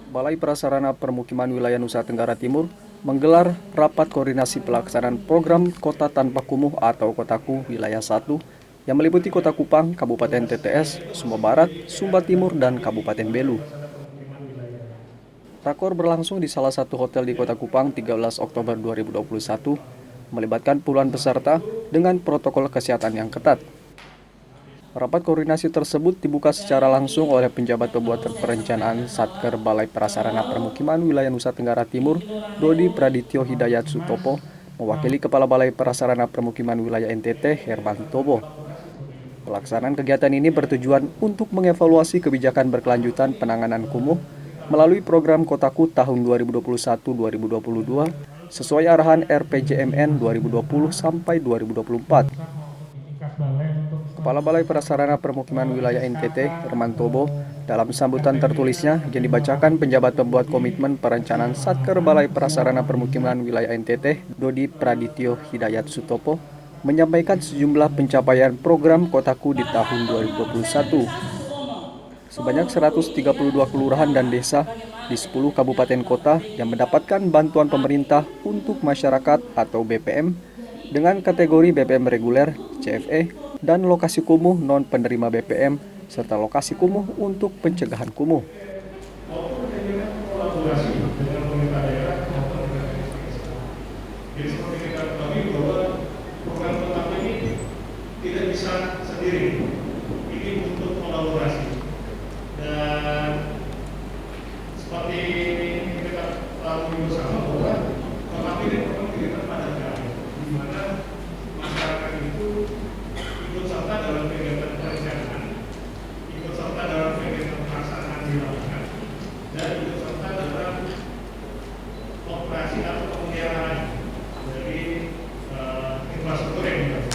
Balai Prasarana Permukiman Wilayah Nusa Tenggara Timur menggelar rapat koordinasi pelaksanaan program Kota Tanpa Kumuh atau Kotaku Wilayah 1 yang meliputi Kota Kupang, Kabupaten TTS, Sumba Barat, Sumba Timur, dan Kabupaten Belu. Rakor berlangsung di salah satu hotel di Kota Kupang 13 Oktober 2021, melibatkan puluhan peserta dengan protokol kesehatan yang ketat. Rapat koordinasi tersebut dibuka secara langsung oleh penjabat pembuat perencanaan Satker Balai Prasarana Permukiman Wilayah Nusa Tenggara Timur, Dodi Pradityo Hidayat Sutopo, mewakili Kepala Balai Prasarana Permukiman Wilayah NTT, Herman Tobo. Pelaksanaan kegiatan ini bertujuan untuk mengevaluasi kebijakan berkelanjutan penanganan kumuh melalui program Kotaku tahun 2021-2022 sesuai arahan RPJMN 2020 sampai 2024. Kepala Balai Prasarana Permukiman Wilayah NTT, Herman Tobo, dalam sambutan tertulisnya yang dibacakan penjabat pembuat komitmen perencanaan Satker Balai Prasarana Permukiman Wilayah NTT, Dodi Pradityo Hidayat Sutopo, menyampaikan sejumlah pencapaian program Kotaku di tahun 2021. Sebanyak 132 kelurahan dan desa di 10 kabupaten kota yang mendapatkan bantuan pemerintah untuk masyarakat atau BPM dengan kategori BPM reguler, CFE, dan lokasi kumuh non-penerima BPM, serta lokasi kumuh untuk pencegahan kumuh. Jadi seperti kita ketahui bahwa program Kotaku ini tidak bisa sendiri, ini butuh kolaborasi. Dan seperti kita tahu bersama bahwa Kotaku ini program kegiatan padat karya, di mana masyarakat itu ikut serta dalam kegiatan perencanaan, ikut serta dalam kegiatan pelaksanaan di lapangan, dan ikut serta dalam operasi atau pemeliharaan dari infrastruktur yang dibangun.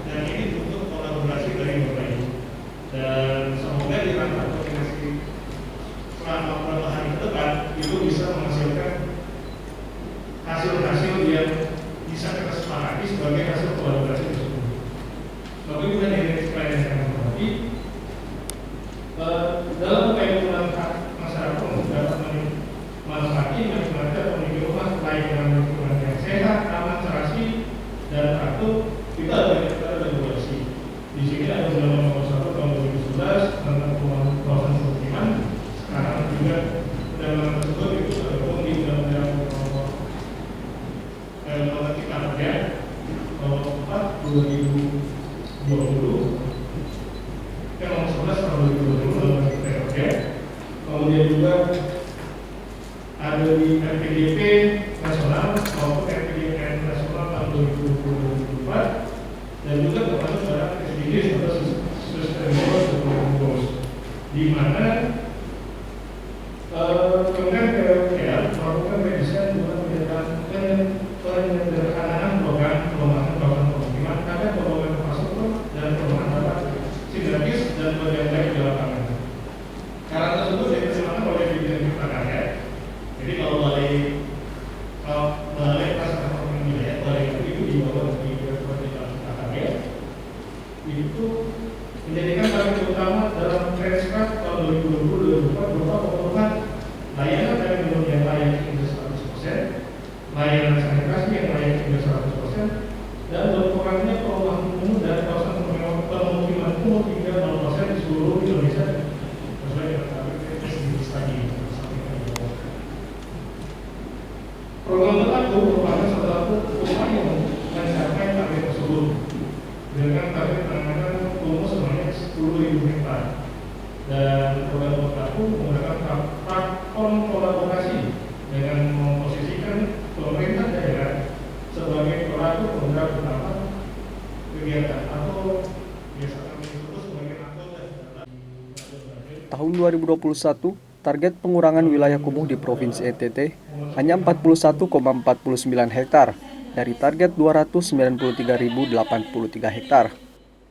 Dan ini butuh kolaborasi dari berbagai. Dan semoga di rapat koordinasi selama beberapa hari ke depan itu bisa menghasilkan hasil-hasil yang bisa kita sepakati sebagai hasil kolaborasi tersebut. Bapak Ibu dan Hadirin sekalian yang kami hormati, dalam upaya pemulihan hak masyarakat untuk dapat menikmati atau memiliki rumah layak dengan lingkungan yang sehat, aman, serasi, dan teratur, kita ada dua sisi. Di sini ada Undang-Undang Nomor 1 Tahun 2011 tentang kawasan permukiman. Sekarang juga undang-undang tersebut itu tergabung di Undang-Undang Nomor Cipta Kerja Nomor 4 2020, Nomor 11 Tahun 2020 Undang-Undang Cipta Kerja. Kemudian juga ada di RPJP nasional maupun RPJMN nasional tahun 2024, dan juga termasuk dalam SDGs atau Sustainable Development Goals, di mana Kementerian PUPR melakukan redesign dengan penyederhanaan program pengembangan kawasan permukiman agar pembangunan infrastruktur dan perumahan dapat sinergis dan berjalan baik di lapangan. Cara tersebut dipersilakan oleh Dirjen Cipta Karya. Jadi kalau balai prasarana permukiman wilayah, balai itu di bawah di Direktorat Jenderal Cipta Karya, itu menjadikan target utama dalam Kredskap tahun 2020-2024 berupa pemenuhan layanan dan minum yang layak hingga 100%, layanan sanitasi yang layak hingga 100%, dan berkurangnya perumahan umum dan kawasan permukiman umum hingga 0% di seluruh Indonesia sesuai dengan target SDGs tadi. Program Kotaku merupakan salah satu upaya mencapai target tersebut dengan target penanganan kumuh sebanyak 10.000 hektar. Dan program Kotaku menggunakan platform kolaborasi dengan memposisikan pemerintah daerah sebagai pelaku penggerak utama kegiatan atau biasa kami sebut sebagai anggota. Tahun 2021, target pengurangan wilayah kumuh di Provinsi NTT hanya 41,49 hektar dari target 293.083 hektar.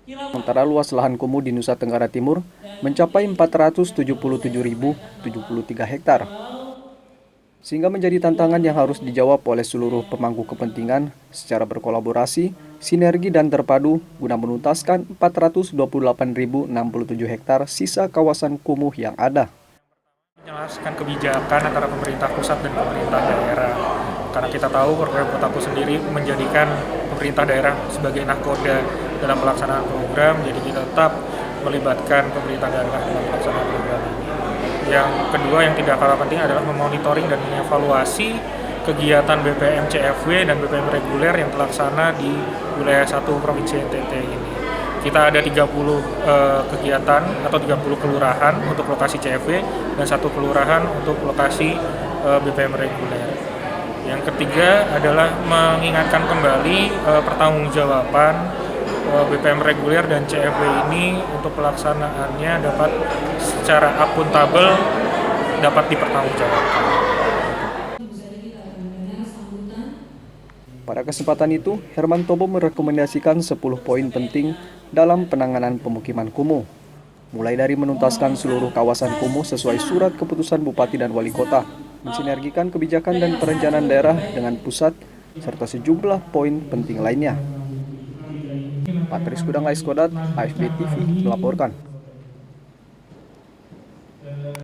Sementara luas lahan kumuh di Nusa Tenggara Timur mencapai 477.073 hektar. Sehingga menjadi tantangan yang harus dijawab oleh seluruh pemangku kepentingan secara berkolaborasi, sinergi dan terpadu guna menuntaskan 428.067 hektar sisa kawasan kumuh yang ada. mengintegrasikan kebijakan antara pemerintah pusat dan pemerintah daerah. Karena kita tahu program Kotaku sendiri menjadikan pemerintah daerah sebagai nakoda dalam pelaksanaan program, jadi kita tetap melibatkan pemerintah daerah dalam pelaksanaan program ini. Yang kedua yang tidak kalah penting adalah memonitoring dan mengevaluasi kegiatan BPM CFW dan BPM reguler yang terlaksana di wilayah 1 Provinsi NTT ini. Kita ada 30 kegiatan atau 30 kelurahan untuk lokasi CFW dan 1 kelurahan untuk lokasi BPM reguler. Yang ketiga adalah mengingatkan kembali pertanggungjawaban BPM reguler dan CFW ini untuk pelaksanaannya dapat secara akuntabel dapat dipertanggungjawabkan. Pada kesempatan itu, Hermantobo merekomendasikan 10 poin penting dalam penanganan pemukiman kumuh, mulai dari menuntaskan seluruh kawasan kumuh sesuai surat keputusan Bupati dan Wali Kota, mensinergikan kebijakan dan perencanaan daerah dengan pusat, serta sejumlah poin penting lainnya. Patris Kudang Laiskodat, AFB TV melaporkan.